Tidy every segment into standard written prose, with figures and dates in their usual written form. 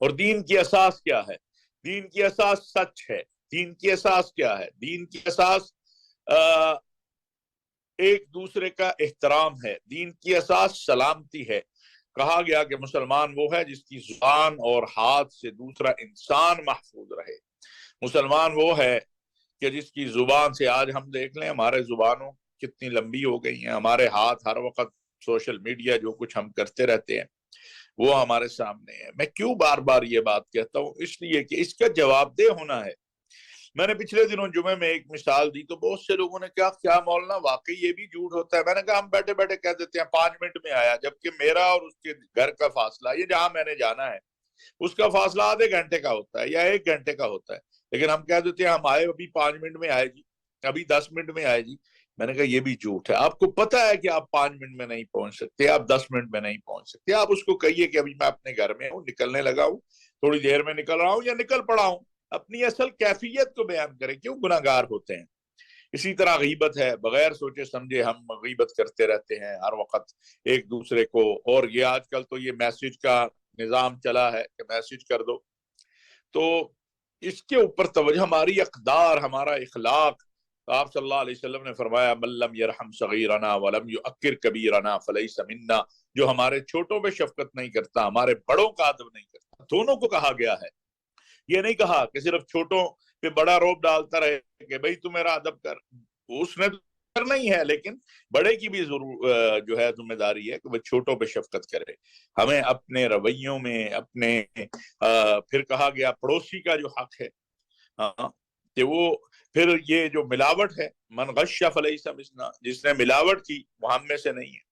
اور دین کی اساس کیا ہے؟ دین کی اساس سچ ہے۔ دین کی اساس کیا ہے؟ دین کی اساس ایک دوسرے کا احترام ہے۔ دین کی اساس سلامتی ہے۔ کہا گیا کہ مسلمان وہ ہے جس کی زبان اور ہاتھ سے دوسرا انسان محفوظ رہے۔ مسلمان وہ ہے کہ جس کی زبان سے، آج ہم دیکھ لیں ہمارے زبانوں کتنی لمبی ہو گئی ہیں، ہمارے ہاتھ ہر وقت سوشل میڈیا جو کچھ ہم کرتے رہتے ہیں وہ ہمارے سامنے ہے۔ میں کیوں بار بار یہ بات کہتا ہوں؟ اس لیے کہ اس کا جواب دہ ہونا ہے۔ میں نے پچھلے دنوں جمعے میں ایک مثال دی تو بہت سے لوگوں نے کہا کیا مولانا واقعی یہ بھی جھوٹ ہوتا ہے؟ میں نے کہا ہم بیٹھے بیٹھے کہہ دیتے ہیں 5 منٹ میں آیا، جبکہ میرا اور اس کے گھر کا فاصلہ، یہ جہاں میں نے جانا ہے اس کا فاصلہ آدھے گھنٹے کا ہوتا ہے یا 1 گھنٹے کا ہوتا ہے، لیکن ہم کہہ دیتے ہیں ہم آئے ابھی 5 منٹ میں آئے جی، ابھی 10 منٹ میں آئے جی۔ میں نے کہا یہ بھی جھوٹ ہے۔ آپ کو پتا ہے کہ آپ 5 منٹ میں نہیں پہنچ سکتے، آپ 10 منٹ میں نہیں پہنچ سکتے، آپ اس کو کہیے کہ ابھی میں اپنے گھر میں ہوں، نکلنے لگا ہوں، تھوڑی دیر میں نکل رہا ہوں یا نکل پڑا ہوں۔ اپنی اصل کیفیت کو بیان کریں، کیوں گناہگار ہوتے ہیں۔ اسی طرح غیبت ہے، بغیر سوچے سمجھے ہم غیبت کرتے رہتے ہیں ہر وقت ایک دوسرے کو، اور یہ آج کل تو یہ میسج کا نظام چلا ہے کہ میسج کر دو، تو اس کے اوپر توجہ، ہماری اقدار، ہمارا اخلاق۔ آپ صلی اللہ علیہ وسلم نے فرمایا من لم یرحم صغیرنا ولم یؤکر کبیرنا فلیس منا، جو ہمارے چھوٹوں پہ شفقت نہیں کرتا ہمارے بڑوں کا ادب نہیں کرتا۔ دونوں کو کہا گیا ہے، یہ نہیں کہا کہ صرف چھوٹوں پہ بڑا روب ڈالتا رہے کہ بھئی تو میرا ادب کر، اس نے تو کرنا ہی ہے، لیکن بڑے کی بھی جو ہے ذمہ داری ہے کہ وہ چھوٹوں پہ شفقت کرے۔ ہمیں اپنے رویوں میں، اپنے پھر کہا گیا پڑوسی کا جو حق ہے، ہاں، کہ وہ پھر یہ جو ملاوٹ ہے، من غش فلیس منا، جس نے ملاوٹ کی وہ ہم میں سے نہیں ہے۔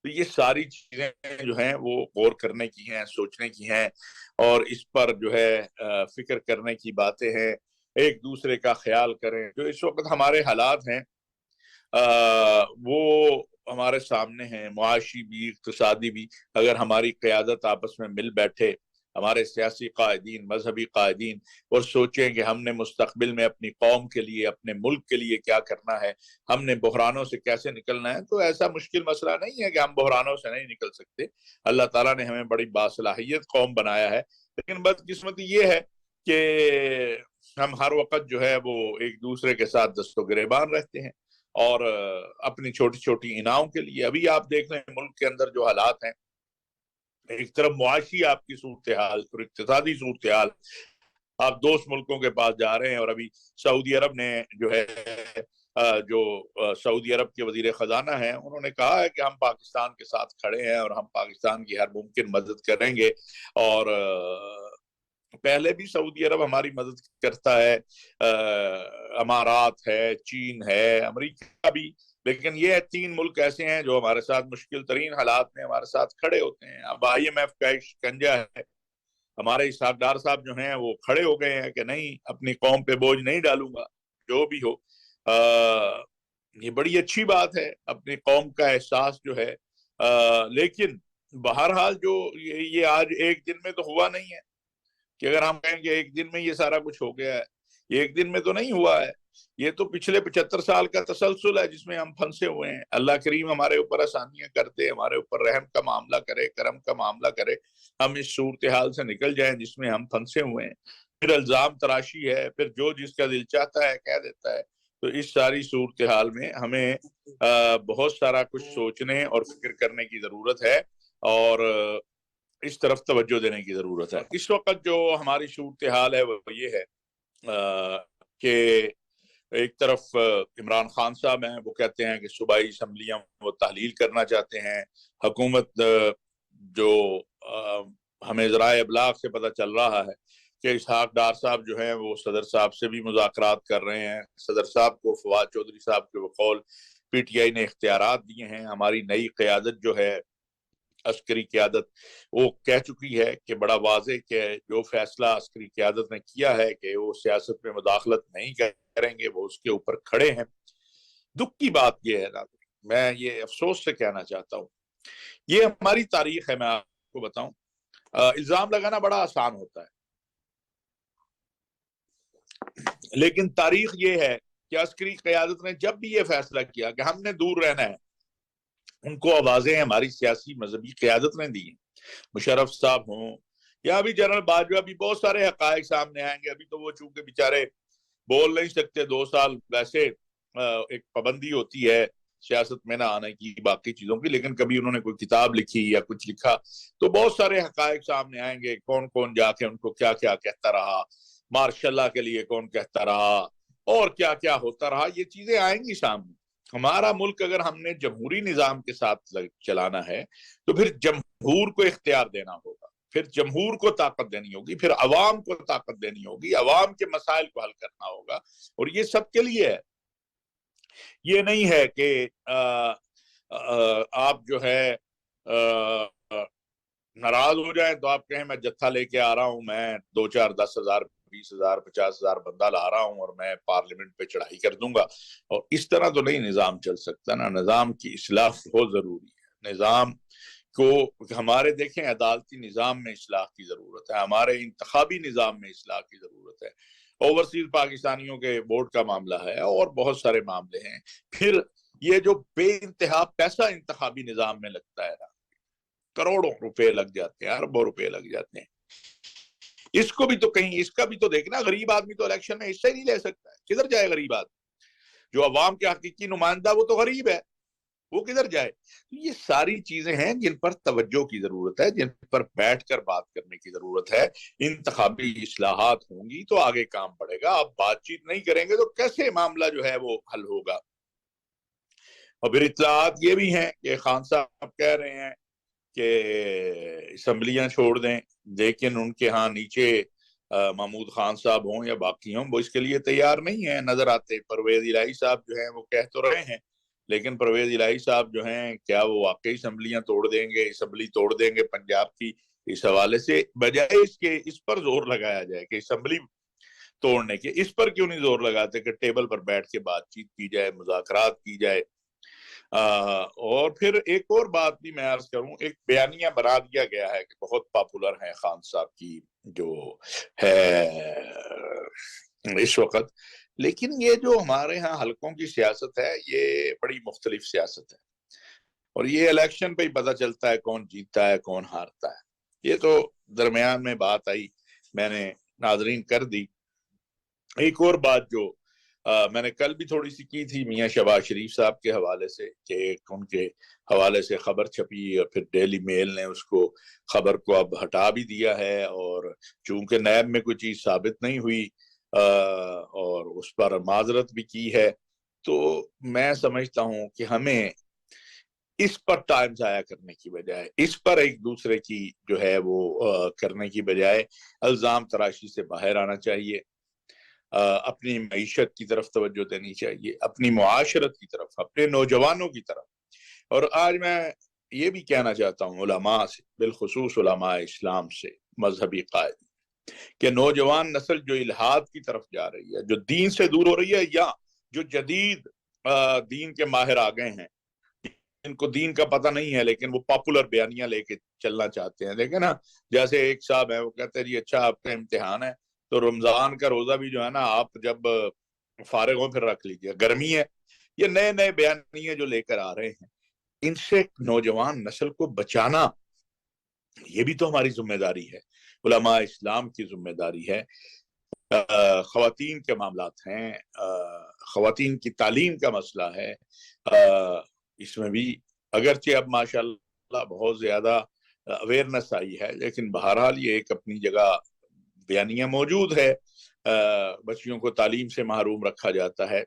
تو یہ ساری چیزیں جو ہیں وہ غور کرنے کی ہیں، سوچنے کی ہیں، اور اس پر جو ہے فکر کرنے کی باتیں ہیں۔ ایک دوسرے کا خیال کریں۔ جو اس وقت ہمارے حالات ہیں وہ ہمارے سامنے ہیں، معاشی بھی، اقتصادی بھی۔ اگر ہماری قیادت آپس میں مل بیٹھے، ہمارے سیاسی قائدین، مذہبی قائدین، اور سوچیں کہ ہم نے مستقبل میں اپنی قوم کے لیے، اپنے ملک کے لیے کیا کرنا ہے، ہم نے بحرانوں سے کیسے نکلنا ہے، تو ایسا مشکل مسئلہ نہیں ہے کہ ہم بحرانوں سے نہیں نکل سکتے۔ اللہ تعالیٰ نے ہمیں بڑی باصلاحیت قوم بنایا ہے، لیکن بدقسمتی یہ ہے کہ ہم ہر وقت جو ہے وہ ایک دوسرے کے ساتھ دست و گریبان رہتے ہیں، اور اپنی چھوٹی چھوٹی انعام کے لیے۔ ابھی آپ دیکھ لیں ملک کے اندر جو حالات ہیں، ایک طرف معاشی آپ کی صورتحال اور اقتصادی صورتحال، آپ دوست ملکوں کے پاس جا رہے ہیں، اور ابھی سعودی عرب نے جو ہے جو سعودی عرب کے وزیر خزانہ ہیں، انہوں نے کہا ہے کہ ہم پاکستان کے ساتھ کھڑے ہیں اور ہم پاکستان کی ہر ممکن مدد کریں گے۔ اور پہلے بھی سعودی عرب ہماری مدد کرتا ہے، امارات ہے، چین ہے، امریکہ بھی، لیکن یہ 3 ملک ایسے ہیں جو ہمارے ساتھ مشکل ترین حالات میں ہمارے ساتھ کھڑے ہوتے ہیں۔ اب IMF کا ایک شکنجہ ہے، ہمارے اسحاق ڈار صاحب جو ہیں وہ کھڑے ہو گئے ہیں کہ نہیں، اپنی قوم پہ بوجھ نہیں ڈالوں گا جو بھی ہو۔ یہ بڑی اچھی بات ہے، اپنی قوم کا احساس جو ہے، لیکن بہرحال جو یہ آج ایک دن میں تو ہوا نہیں ہے کہ اگر ہم کہیں کہ ایک دن میں یہ سارا کچھ ہو گیا ہے، یہ ایک دن میں تو نہیں ہوا ہے، یہ تو پچھلے 75 سال کا تسلسل ہے جس میں ہم پھنسے ہوئے ہیں۔ اللہ کریم ہمارے اوپر آسانیاں کرتے، ہمارے اوپر رحم کا معاملہ کرے، کرم کا معاملہ کرے، ہم اس صورتحال سے نکل جائیں جس میں ہم پھنسے ہوئے ہیں۔ پھر الزام تراشی ہے، پھر جو جس کا دل چاہتا ہے کہہ دیتا ہے۔ تو اس ساری صورتحال میں ہمیں بہت سارا کچھ سوچنے اور فکر کرنے کی ضرورت ہے، اور اس طرف توجہ دینے کی ضرورت ہے۔ اس وقت جو ہماری صورتحال ہے وہ یہ ہے کہ ایک طرف عمران خان صاحب ہیں، وہ کہتے ہیں کہ صوبائی اسمبلیاں وہ تحلیل کرنا چاہتے ہیں۔ حکومت جو ہمیں ذرائع ابلاغ سے پتہ چل رہا ہے کہ اسحاق ڈار صاحب جو ہیں وہ صدر صاحب سے بھی مذاکرات کر رہے ہیں۔ صدر صاحب کو، فواد چودھری صاحب کے بقول PTI نے اختیارات دیے ہیں۔ ہماری نئی قیادت جو ہے، عسکری قیادت، وہ کہہ چکی ہے کہ بڑا واضح کہ جو فیصلہ عسکری قیادت نے کیا ہے کہ وہ سیاست میں مداخلت نہیں کریں گے، وہ اس کے اوپر کھڑے ہیں۔ دکھ کی بات یہ ہے نا، میں یہ افسوس سے کہنا چاہتا ہوں، یہ ہماری تاریخ ہے۔ میں آپ کو بتاؤں، الزام لگانا بڑا آسان ہوتا ہے، لیکن تاریخ یہ ہے کہ عسکری قیادت نے جب بھی یہ فیصلہ کیا کہ ہم نے دور رہنا ہے، ان کو آوازیں ہماری سیاسی مذہبی قیادت نے دی ہیں۔ مشرف صاحب ہوں یا ابھی جنرل باجوہ بھی بہت سارے حقائق سامنے آئیں گے. ابھی تو وہ چونکہ بیچارے بول نہیں سکتے 2 سال، ویسے ایک پابندی ہوتی ہے سیاست میں نہ آنے کی باقی چیزوں کی، لیکن کبھی انہوں نے کوئی کتاب لکھی یا کچھ لکھا تو بہت سارے حقائق سامنے آئیں گے. کون کون جا کے ان کو کیا کیا کہتا رہا، ماشاء اللہ کے لیے کون کہتا رہا، اور کیا کیا ہوتا رہا، یہ چیزیں آئیں گی سامنے. ہمارا ملک اگر ہم نے جمہوری نظام کے ساتھ چلانا ہے تو پھر جمہور کو اختیار دینا ہوگا، پھر جمہور کو طاقت دینی ہوگی، پھر عوام کو طاقت دینی ہوگی، عوام کے مسائل کو حل کرنا ہوگا، اور یہ سب کے لیے ہے. یہ نہیں ہے کہ آپ جو ہے ناراض ہو جائیں تو آپ کہیں میں جتھا لے کے آ رہا ہوں، میں 2 4 10,000 20,000 50,000 بندہ لا رہا ہوں اور میں پارلیمنٹ پہ چڑھائی کر دوں گا. اور اس طرح تو نہیں نظام چل سکتا نا. نظام کی اصلاح بہت ضروری ہے. نظام کو ہمارے دیکھیں عدالتی نظام میں اصلاح کی ضرورت ہے، ہمارے انتخابی نظام میں اصلاح کی ضرورت ہے، اوورسیز پاکستانیوں کے ووٹ کا معاملہ ہے، اور بہت سارے معاملے ہیں. پھر یہ جو بے انتہا پیسہ انتخابی نظام میں لگتا ہے نا، کروڑوں روپے لگ جاتے ہیں، اربوں روپے لگ جاتے ہیں. اس کو بھی تو کہیں اس کا بھی تو دیکھنا. غریب آدمی تو الیکشن میں حصہ ہی نہیں لے سکتا ہے، کدھر جائے غریب آدمی؟ جو عوام کے حقیقی نمائندہ وہ تو غریب ہے، وہ کدھر جائے؟ یہ ساری چیزیں ہیں جن پر توجہ کی ضرورت ہے، جن پر بیٹھ کر بات کرنے کی ضرورت ہے. انتخابی اصلاحات ہوں گی تو آگے کام بڑھے گا. آپ بات چیت نہیں کریں گے تو کیسے معاملہ جو ہے وہ حل ہوگا؟ اور پھر اطلاعات یہ بھی ہیں کہ خان صاحب کہہ رہے ہیں کہ اسمبلیاں چھوڑ دیں، لیکن ان کے ہاں نیچے محمود خان صاحب ہوں یا باقی ہوں وہ اس کے لیے تیار نہیں ہیں نظر آتے. پرویز الہی صاحب جو ہیں وہ کہہ تو رہے ہیں، لیکن پرویز الہی صاحب جو ہیں کیا وہ واقعی اسمبلیاں توڑ دیں گے، اسمبلی توڑ دیں گے پنجاب کی؟ اس حوالے سے بجائے اس کے اس پر زور لگایا جائے کہ اسمبلی توڑنے کے، اس پر کیوں نہیں زور لگاتے کہ ٹیبل پر بیٹھ کے بات چیت کی جائے، مذاکرات کی جائے. اور پھر ایک اور بات بھی میں عرض کروں، ایک بیانیہ بنا دیا گیا ہے کہ بہت پاپولر ہے خان صاحب کی جو ہے اس وقت، لیکن یہ جو ہمارے ہاں حلقوں کی سیاست ہے یہ بڑی مختلف سیاست ہے، اور یہ الیکشن پہ ہی پتہ چلتا ہے کون جیتتا ہے کون ہارتا ہے. یہ تو درمیان میں بات آئی، میں نے ناظرین کر دی. ایک اور بات جو میں نے کل بھی تھوڑی سی کی تھی میاں شہباز شریف صاحب کے حوالے سے، کہ ان کے حوالے سے خبر چھپی اور پھر ڈیلی میل نے اس کو خبر کو اب ہٹا بھی دیا ہے، اور چونکہ نیب میں کوئی چیز ثابت نہیں ہوئی اور اس پر معذرت بھی کی ہے، تو میں سمجھتا ہوں کہ ہمیں اس پر ٹائم ضائع کرنے کی بجائے، اس پر ایک دوسرے کی جو ہے وہ کرنے کی بجائے الزام تراشی سے باہر آنا چاہیے، اپنی معیشت کی طرف توجہ دینی چاہیے، اپنی معاشرت کی طرف، اپنے نوجوانوں کی طرف. اور آج میں یہ بھی کہنا چاہتا ہوں علماء سے، بالخصوص علماء اسلام سے، مذہبی قائد، کہ نوجوان نسل جو الہاد کی طرف جا رہی ہے، جو دین سے دور ہو رہی ہے، یا جو جدید دین کے ماہر آ گئے ہیں، ان کو دین کا پتہ نہیں ہے لیکن وہ پاپولر بیانیاں لے کے چلنا چاہتے ہیں. دیکھیں نا، جیسے ایک صاحب ہے وہ کہتے ہیں جی اچھا آپ کا امتحان ہے تو رمضان کا روزہ بھی جو ہے نا آپ جب فارغ ہو پھر رکھ لیجیے، گرمی ہے. یہ نئے نئے بیانیے جو لے کر آ رہے ہیں، ان سے نوجوان نسل کو بچانا یہ بھی تو ہماری ذمہ داری ہے، علماء اسلام کی ذمہ داری ہے. خواتین کے معاملات ہیں، خواتین کی تعلیم کا مسئلہ ہے، اس میں بھی اگرچہ اب ماشاءاللہ بہت زیادہ اویئرنس آئی ہے، لیکن بہرحال یہ ایک اپنی جگہ بیانیہ موجود ہے. بچیوں کو تعلیم سے محروم رکھا جاتا ہے.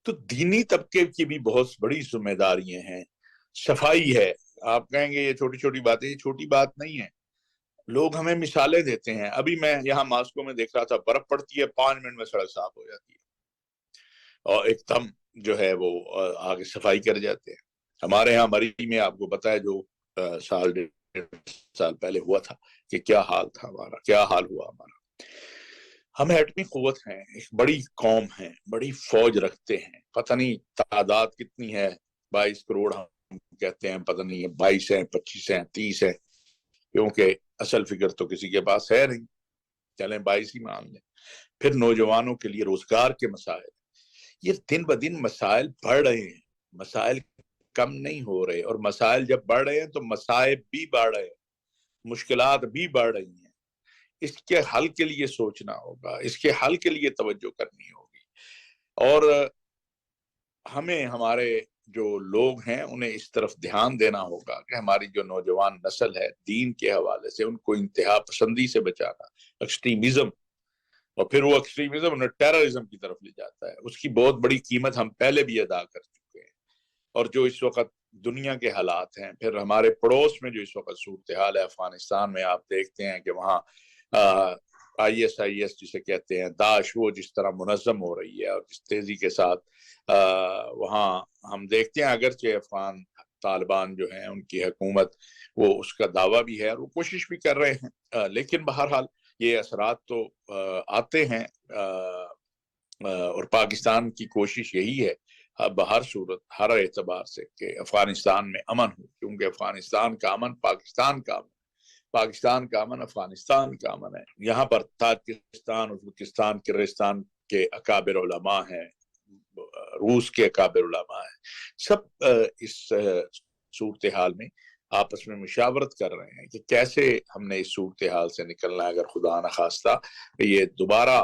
تو دینی طبقے کی بھی بہت بڑی ذمہ داریاں ہیں. صفائی ہے، آپ کہیں گے یہ چھوٹی چھوٹی باتیں، یہ چھوٹی بات نہیں ہے. لوگ ہمیں مثالیں دیتے ہیں. ابھی میں یہاں ماسکو میں دیکھ رہا تھا، برف پڑتی ہے 5 منٹ میں سڑک صاف ہو جاتی ہے، اور ایک دم جو ہے وہ آگے صفائی کر جاتے ہیں. ہمارے ہاں مری میں آپ کو پتا ہے جو سال 1.5 سال پہلے ہوا تھا کہ کیا حال تھا ہمارا، کیا حال ہوا ہمارا. ہم ایٹمی قوت ہیں، ایک بڑی قوم ہیں، بڑی فوج رکھتے ہیں، پتہ نہیں تعداد کتنی ہے، 22 کروڑ ہم کہتے ہیں، پتہ نہیں 22 ہیں 25 ہیں 30 ہیں، کیونکہ اصل فگر تو کسی کے پاس ہے نہیں، چلیں 22 ہی مان لیں. پھر نوجوانوں کے لیے روزگار کے مسائل، یہ دن بدن مسائل بڑھ رہے ہیں، مسائل کم نہیں ہو رہے، اور مسائل جب بڑھ رہے ہیں تو مصائب بھی بڑھ رہے ہیں، مشکلات بھی بڑھ رہی ہیں. اس کے حل کے لیے سوچنا ہوگا، اس کے حل کے لیے توجہ کرنی ہوگی، اور ہمیں ہمارے جو لوگ ہیں انہیں اس طرف دھیان دینا ہوگا کہ ہماری جو نوجوان نسل ہے دین کے حوالے سے ان کو انتہا پسندی سے بچانا، ایکسٹریمزم، اور پھر وہ ایکسٹریمزم انہیں ٹیررزم کی طرف لے جاتا ہے، اس کی بہت بڑی قیمت ہم پہلے بھی ادا کر چکے ہیں۔ اور جو اس وقت دنیا کے حالات ہیں، پھر ہمارے پڑوس میں جو اس وقت صورتحال ہے افغانستان میں، آپ دیکھتے ہیں کہ وہاں IS جسے کہتے ہیں داعش، وہ جس طرح منظم ہو رہی ہے اور جس تیزی کے ساتھ وہاں ہم دیکھتے ہیں، اگرچہ افغان طالبان جو ہیں ان کی حکومت وہ اس کا دعویٰ بھی ہے اور وہ کوشش بھی کر رہے ہیں، لیکن بہرحال یہ اثرات تو آتے ہیں، اور پاکستان کی کوشش یہی ہے بہر صورت ہر اعتبار سے کہ افغانستان میں امن ہو، کیونکہ افغانستان کا امن پاکستان کا امن، پاکستان کا امن افغانستان کا امن ہے۔ یہاں پر تاجکستان، ازبکستان، کرغزستان کے اکابر علماء ہیں، روس کے اکابر علماء ہیں، سب اس صورتحال میں آپس میں مشاورت کر رہے ہیں کہ کیسے ہم نے اس صورتحال سے نکلنا ہے اگر خدا نخواستہ یہ دوبارہ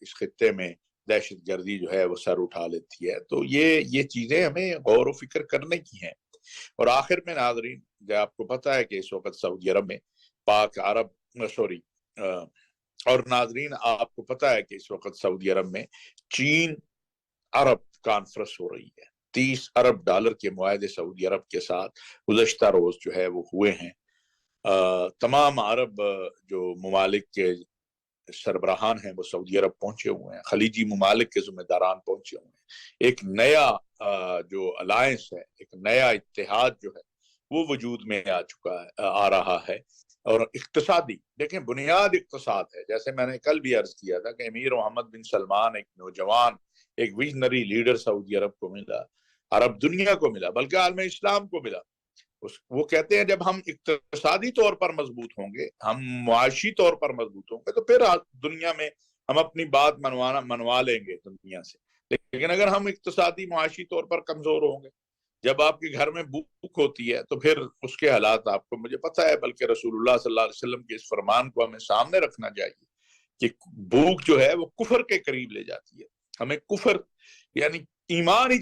اس خطے میں دہشت گردی جو ہے وہ سر اٹھا لیتی ہے۔ تو یہ چیزیں ہمیں غور و فکر کرنے کی ہیں۔ اور آخر میں ناظرین، جو آپ کو پتہ ہے کہ اس وقت سعودی عرب میں اور ناظرین آپ کو پتہ ہے کہ اس وقت سعودی عرب میں چین عرب کانفرنس ہو رہی ہے، $30 ارب کے معاہدے سعودی عرب کے ساتھ گزشتہ روز جو ہے وہ ہوئے ہیں۔ تمام عرب جو ممالک کے سربراہان ہیں وہ سعودی عرب پہنچے ہوئے ہیں، خلیجی ممالک کے ذمہ داران پہنچے ہوئے ہیں، ایک نیا جو الائنس ہے، ایک نیا اتحاد جو ہے وہ وجود میں آ رہا ہے۔ اور اقتصادی دیکھیں، بنیاد اقتصاد ہے، جیسے میں نے کل بھی عرض کیا تھا کہ امیر محمد بن سلمان ایک نوجوان، ایک ویژنری لیڈر سعودی عرب کو ملا، عرب دنیا کو ملا، بلکہ عالم اسلام کو ملا۔ وہ کہتے ہیں جب ہم اقتصادی طور پر مضبوط ہوں گے، ہم معاشی طور پر مضبوط ہوں گے، تو پھر دنیا میں ہم اپنی بات منوا لیں گے دنیا سے۔ لیکن اگر ہم اقتصادی معاشی طور پر کمزور ہوں گے، جب آپ کے گھر میں بھوک ہوتی ہے تو پھر اس کے حالات آپ کو مجھے پتہ ہے، بلکہ رسول اللہ صلی اللہ علیہ وسلم کے اس فرمان کو ہمیں سامنے رکھنا چاہیے کہ بھوک جو ہے وہ کفر کے قریب لے جاتی ہے۔ ہمیں کفر یعنی ایمان ہی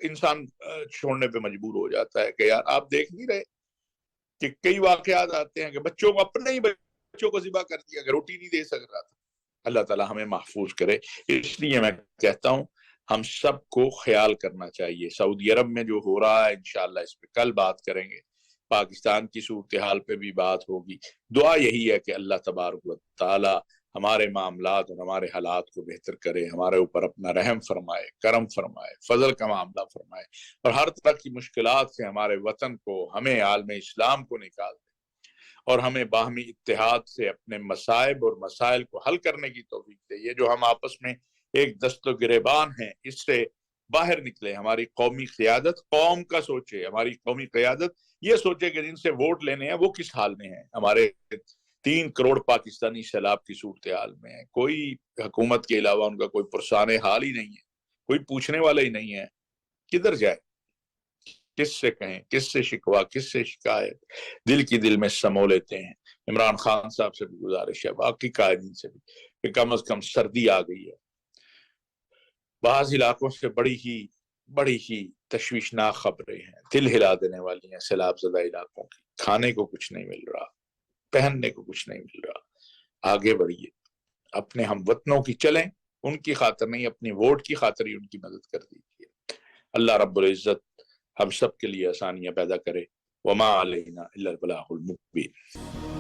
انسان چھوڑنے پہ مجبور ہو جاتا ہے کہ یار آپ دیکھ نہیں رہے کہ کئی واقعات آتے ہیں کہ بچوں کو اپنے ہی بچوں کو ذبح کر دیا کہ روٹی نہیں دے سک رہا تھا۔ اللہ تعالی ہمیں محفوظ کرے۔ اس لیے میں کہتا ہوں ہم سب کو خیال کرنا چاہیے۔ سعودی عرب میں جو ہو رہا ہے انشاءاللہ اس پہ کل بات کریں گے، پاکستان کی صورتحال پہ بھی بات ہوگی۔ دعا یہی ہے کہ اللہ تبارک و تعالی ہمارے معاملات اور ہمارے حالات کو بہتر کرے، ہمارے اوپر اپنا رحم فرمائے، کرم فرمائے، فضل کا معاملہ فرمائے، اور ہر طرح کی مشکلات سے ہمارے وطن کو، ہمیں عالم اسلام کو نکال دے، اور ہمیں باہمی اتحاد سے اپنے مصائب اور مسائل کو حل کرنے کی توفیق دے۔ یہ جو ہم آپس میں ایک دست و گریبان ہیں، اس سے باہر نکلے۔ ہماری قومی قیادت قوم کا سوچے، ہماری قومی قیادت یہ سوچے کہ جن سے ووٹ لینے ہیں وہ کس حال میں ہیں۔ ہمارے 3 کروڑ پاکستانی سیلاب کی صورتحال میں ہے، کوئی حکومت کے علاوہ ان کا کوئی پرسان حال ہی نہیں ہے، کوئی پوچھنے والا ہی نہیں ہے، کدھر جائے، کس سے کہیں، کس سے شکوا، کس سے شکایت، دل کی دل میں سمو لیتے ہیں۔ عمران خان صاحب سے بھی گزارش ہے، باقی قائدین سے بھی، کہ کم از کم سردی آ گئی ہے، بعض علاقوں سے بڑی ہی تشویشناک خبریں ہیں، دل ہلا دینے والی ہیں سیلاب زدہ علاقوں کی۔ کھانے کو کچھ نہیں مل رہا، پہننے کو کچھ نہیں مل رہا۔ آگے بڑھیے، اپنے ہم وطنوں کی چلیں، ان کی خاطر نہیں، اپنی ووٹ کی خاطر ہی ان کی مدد کر دیجیے۔ اللہ رب العزت ہم سب کے لیے آسانیاں پیدا کرے۔ وما علینا الا البلاغ المبین۔